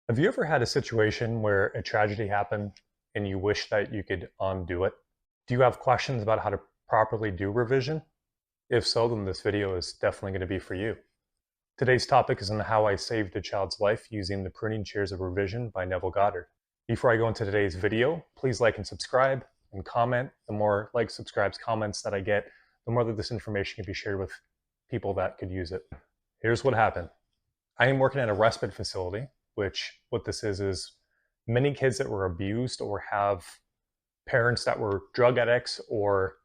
Have you ever had a situation where a tragedy happened and you wish that you could undo it? Do you have questions about how to properly do revision? If so, then this video is definitely going to be for you. Today's topic is on how I saved a child's life using the pruning shears of revision by Neville Goddard. Before I go into today's video, please like and subscribe and comment. The more likes, subscribes, comments that I get, the more that this information can be shared with people that could use it. Here's what happened. I am working at a respite facility, which what this is many kids that were abused or have parents that were drug addicts or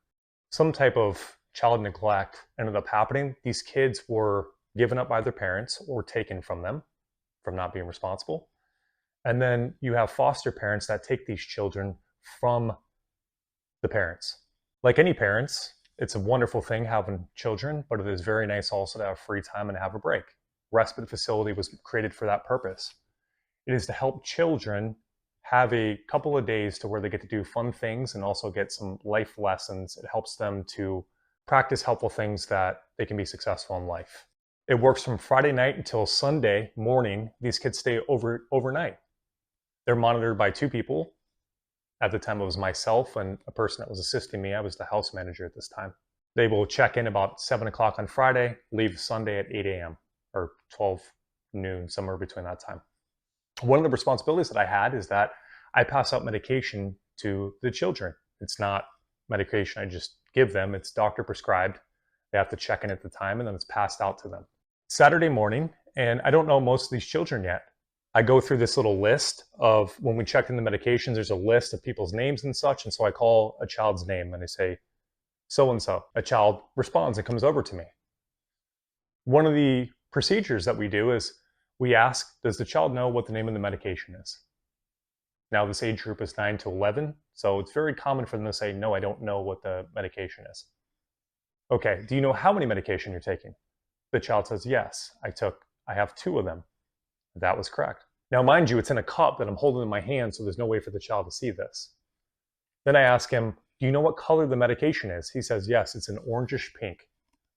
some type of child neglect ended up happening. These kids were given up by their parents or taken from them from not being responsible. And then you have foster parents that take these children from the parents. Like any parents, it's a wonderful thing having children, but it is very nice also to have free time and have a break. Respite facility was created for that purpose. It is to help children have a couple of days to where they get to do fun things and also get some life lessons. It helps them to practice helpful things that they can be successful in life. It works from Friday night until Sunday morning. These kids stay overnight. They're monitored by two people. At the time, it was myself and a person that was assisting me. I was the house manager at this time. They will check in about 7 o'clock on Friday, leave Sunday at 8 a.m. or 12 noon, somewhere between that time. One of the responsibilities that I had is that I pass out medication to the children. It's not medication I just give them. It's doctor prescribed. They have to check in at the time, and then it's passed out to them. Saturday morning, and I don't know most of these children yet. I go through this little list of when we checked in the medications, there's a list of people's names and such. And so I call a child's name and I say, so-and-so. A child responds and comes over to me. One of the procedures that we do is we ask, does the child know what the name of the medication is? Now this age group is 9 to 11, so it's very common for them to say, no, I don't know what the medication is. Okay, do you know how many medication you're taking? The child says, yes, I have 2 of them. That was correct. Now mind you, it's in a cup that I'm holding in my hand, so there's no way for the child to see this. Then I ask him, do you know what color the medication is? He says, yes, it's an orangish pink.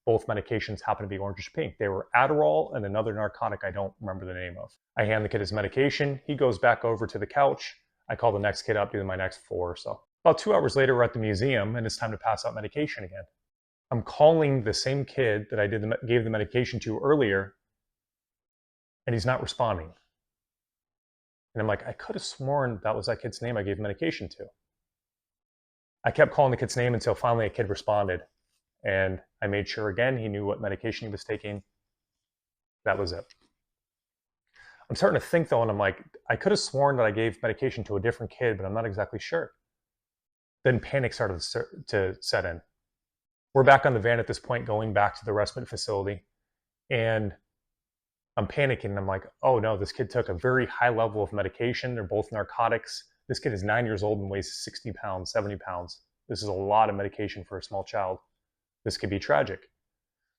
Both medications happen to be orangish pink. They were Adderall and another narcotic I don't remember the name of. I hand the kid his medication. He goes back over to the couch. I call the next kid up, do my next 4 or so. About 2 hours later, we're at the museum and it's time to pass out medication again. I'm calling the same kid that I gave the medication to earlier, and he's not responding. And I'm like, I could have sworn that was that kid's name I gave medication to. I kept calling the kid's name until finally a kid responded. And I made sure again he knew what medication he was taking. That was it. I'm starting to think though, and I'm like, I could have sworn that I gave medication to a different kid, but I'm not exactly sure. Then panic started to set in. We're back on the van at this point, going back to the respite facility. And I'm panicking. I'm like, oh no, this kid took a very high level of medication. They're both narcotics. This kid is 9 years old and weighs 60 pounds, 70 pounds. This is a lot of medication for a small child. This could be tragic.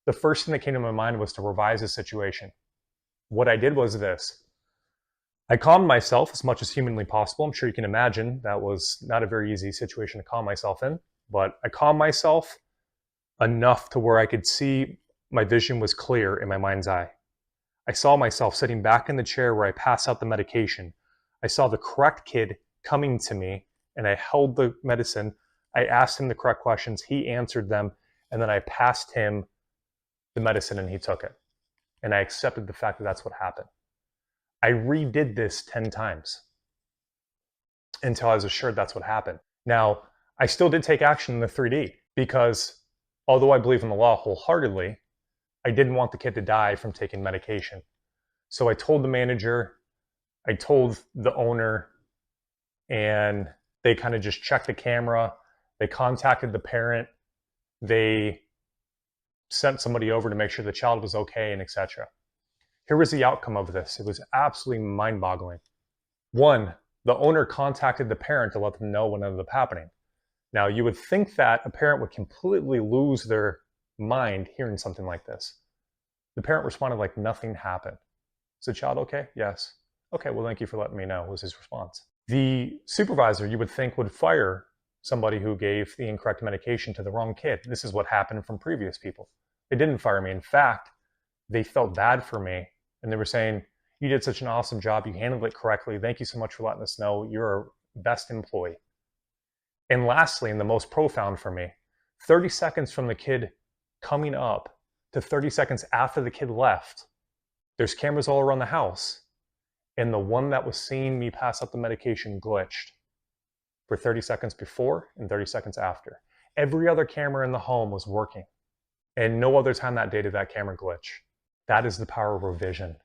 The first thing that came to my mind was to revise the situation. What I did was this. I calmed myself as much as humanly possible. I'm sure you can imagine that was not a very easy situation to calm myself in, but I calmed myself enough to where I could see my vision was clear in my mind's eye. I saw myself sitting back in the chair where I pass out the medication. I saw the correct kid coming to me and I held the medicine. I asked him the correct questions. He answered them. And then I passed him the medicine and he took it. And I accepted the fact that that's what happened. I redid this 10 times until I was assured that's what happened. Now, I still did take action in the 3D because although I believe in the law wholeheartedly, I didn't want the kid to die from taking medication. So I told the manager, I told the owner, and they kind of just checked the camera. They contacted the parent. They sent somebody over to make sure the child was okay and etc. Here was the outcome of this. It was absolutely mind-boggling. 1, the owner contacted the parent to let them know what ended up happening. Now, you would think that a parent would completely lose their mind hearing something like this. The parent responded like nothing happened. Is the child okay? Yes. Okay, well, thank you for letting me know, was his response. The supervisor, you would think, would fire somebody who gave the incorrect medication to the wrong kid. This is what happened from previous people. They didn't fire me. In fact, they felt bad for me, and they were saying, You did such an awesome job. You handled it correctly. Thank you so much for letting us know. You're our best employee. And lastly, and the most profound for me, 30 seconds from the kid coming up to 30 seconds after the kid left, there's cameras all around the house. And the one that was seeing me pass out the medication glitched for 30 seconds before and 30 seconds after. Every other camera in the home was working. And no other time that day did that camera glitch. That is the power of revision.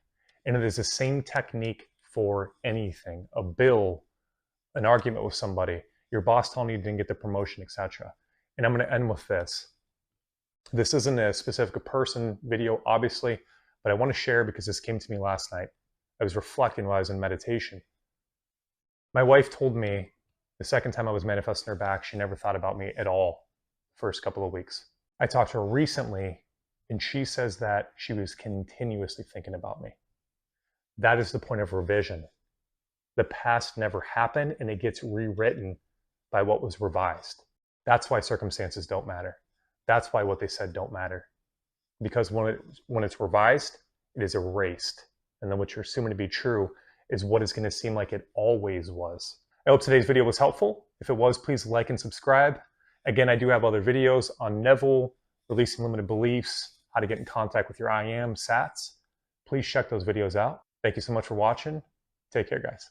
And it is the same technique for anything. A bill, an argument with somebody, your boss telling you you didn't get the promotion, etc. And I'm going to end with this. This isn't a specific person video, obviously, but I want to share because this came to me last night. I was reflecting while I was in meditation. My wife told me the second time I was manifesting her back, she never thought about me at all the first couple of weeks. I talked to her recently, and she says that she was continuously thinking about me. That is the point of revision. The past never happened, and it gets rewritten by what was revised. That's why circumstances don't matter. That's why what they said don't matter. Because when it's revised, it is erased. And then what you're assuming to be true is what is going to seem like it always was. I hope today's video was helpful. If it was, please like and subscribe. Again, I do have other videos on Neville, releasing limited beliefs, how to get in contact with your I am, SATs. Please check those videos out. Thank you so much for watching. Take care, guys.